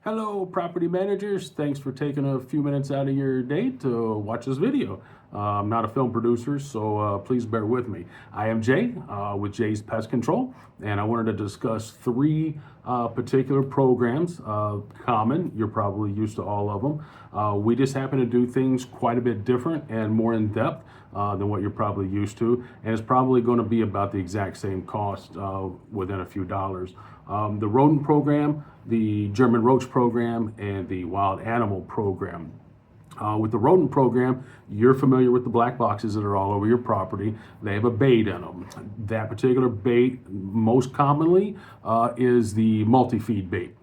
Hello, property managers. Thanks for taking a few minutes out of your day to watch this video. I'm not a film producer, so please bear with me. I am Jay with Jay's Pest Control, and I wanted to discuss three particular programs. Common, you're probably used to all of them. We just happen to do things quite a bit different and more in depth than what you're probably used to, and it's probably going to be about the exact same cost within a few dollars. The rodent program, the German roach program, and the wild animal program. With the rodent program, you're familiar with the black boxes that are all over your property. They have a bait in them. That particular bait, most commonly, is the multi-feed bait.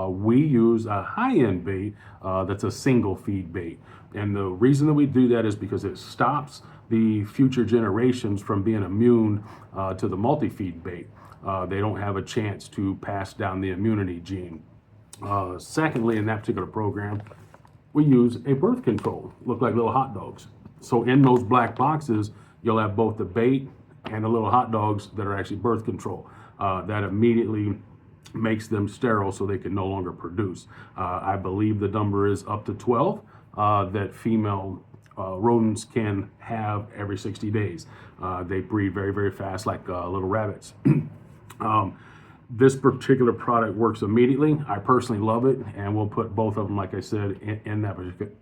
We use a high-end bait that's a single feed bait. And the reason that we do that is because it stops the future generations from being immune to the multi-feed bait. They don't have a chance to pass down the immunity gene. Secondly, in that particular program, we use a birth control, look like little hot dogs. So in those black boxes, you'll have both the bait and the little hot dogs that are actually birth control. That immediately makes them sterile so they can no longer produce. I believe the number is up to 12 that female rodents can have every 60 days. They breed very, very fast like little rabbits. This particular product works immediately. I personally love it, and we'll put both of them, like I said, in that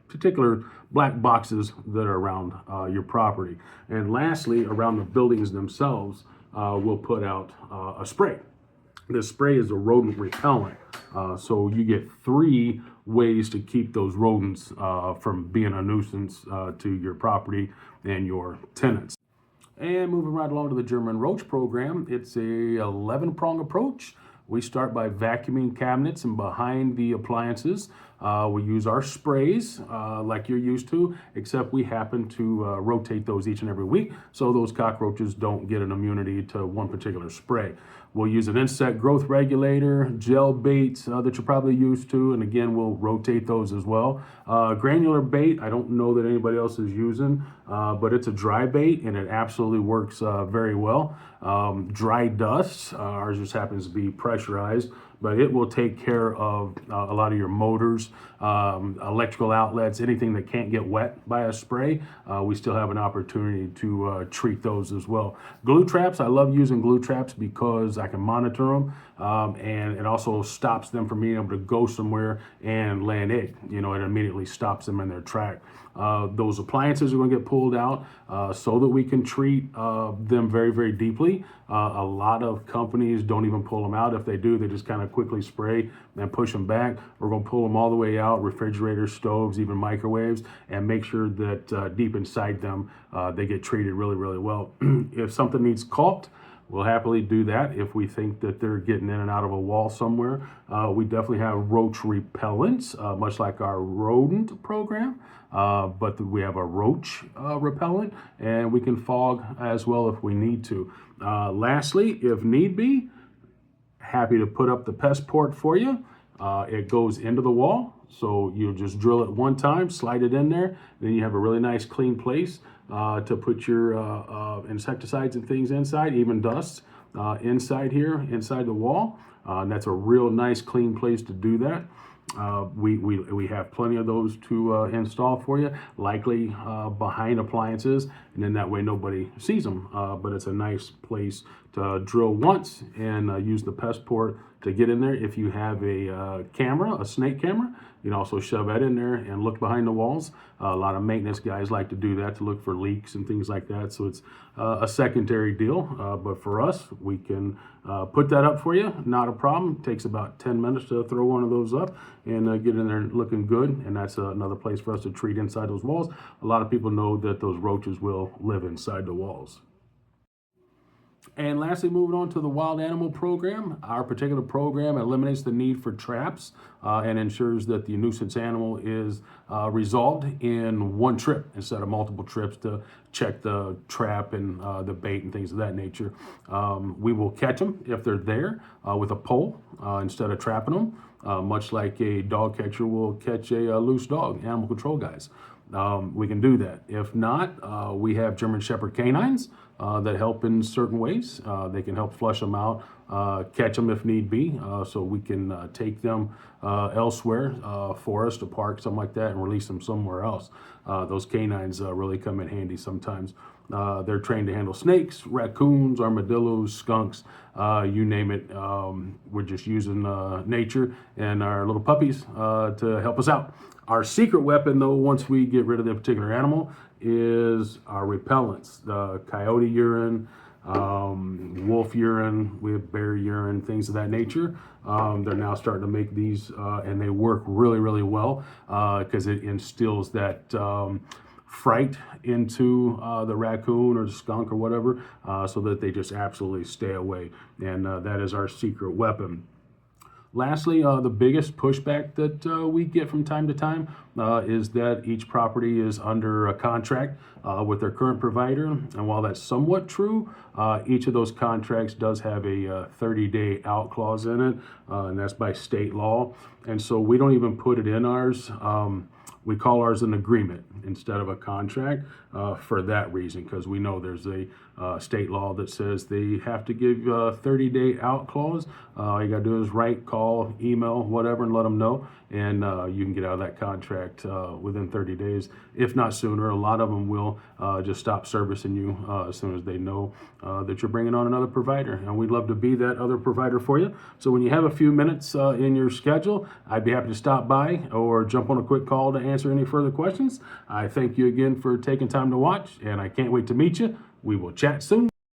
particular black boxes that are around your property. And lastly, around the buildings themselves, we'll put out a spray. This spray is a rodent repellent, so you get three ways to keep those rodents from being a nuisance to your property and your tenants. And moving right along to the German roach program, it's a 11-prong approach. We start by vacuuming cabinets and behind the appliances. We use our sprays like you're used to, except we happen to rotate those each and every week so those cockroaches don't get an immunity to one particular spray. We'll use an insect growth regulator, gel baits that you're probably used to, and again, we'll rotate those as well. Granular bait, I don't know that anybody else is using, but it's a dry bait and it absolutely works very well. Dry dust, ours just happens to be pressurized, but it will take care of a lot of your motors, electrical outlets, anything that can't get wet by a spray. We still have an opportunity to treat those as well. Glue traps, I love using glue traps because I can monitor them, and it also stops them from being able to go somewhere and lay an egg. You know, it immediately stops them in their track. Those appliances are going to get pulled out so that we can treat them very, very deeply. A lot of companies don't even pull them out. If they do, they just kind of quickly spray and push them back. We're going to pull them all the way out, refrigerators, stoves, even microwaves, and make sure that deep inside them, they get treated really, really well. If something needs caulked, we'll happily do that if we think that they're getting in and out of a wall somewhere. We definitely have roach repellents, much like our rodent program, but we have a roach repellent, and we can fog as well if we need to. Lastly, if need be, happy to put up the pest port for you. It goes into the wall, so you just drill it one time, slide it in there, then you have a really nice clean place to put your insecticides and things inside, even dust inside here, inside the wall. And that's a real nice clean place to do that. We have plenty of those to install for you, likely behind appliances, and then that way nobody sees them. But it's a nice place to drill once and use the pest port to get in there. If you have a camera, a snake camera, you can also shove that in there and look behind the walls. A lot of maintenance guys like to do that to look for leaks and things like that. So it's a secondary deal. But for us, we can put that up for you. Not a problem. It takes about 10 minutes to throw one of those up and get in there looking good. And that's another place for us to treat inside those walls. A lot of people know that those roaches will live inside the walls. And lastly, moving on to the wild animal program. Our particular program eliminates the need for traps and ensures that the nuisance animal is resolved in one trip instead of multiple trips to check the trap and the bait and things of that nature. We will catch them if they're there with a pole instead of trapping them, much like a dog catcher will catch a loose dog, animal control guys. we can do that. If not, we have German Shepherd canines that help in certain ways. They can help flush them out, catch them if need be, so we can take them elsewhere, forest, a park, something like that, and release them somewhere else. Those canines really come in handy sometimes. They're trained to handle snakes, raccoons, armadillos, skunks, you name it. We're just using nature and our little puppies to help us out. Our secret weapon, though, once we get rid of the particular animal, is our repellents. The coyote urine, wolf urine, we have bear urine, things of that nature. They're now starting to make these, and they work really, really well because it instills that fright into the raccoon or the skunk or whatever, so that they just absolutely stay away. And that is our secret weapon. Lastly, the biggest pushback that we get from time to time is that each property is under a contract with their current provider. And while that's somewhat true, each of those contracts does have a 30-day out clause in it, and that's by state law. And so we don't even put it in ours. We call ours an agreement instead of a contract for that reason, because we know there's a state law that says they have to give a 30-day out clause. All you got to do is write, call, email, whatever, and let them know, and you can get out of that contract within 30 days, if not sooner. A lot of them will just stop servicing you as soon as they know that you're bringing on another provider, and we'd love to be that other provider for you. So when you have a few minutes in your schedule, I'd be happy to stop by or jump on a quick call to answer any further questions. I thank you again for taking time to watch, and I can't wait to meet you. We will chat soon.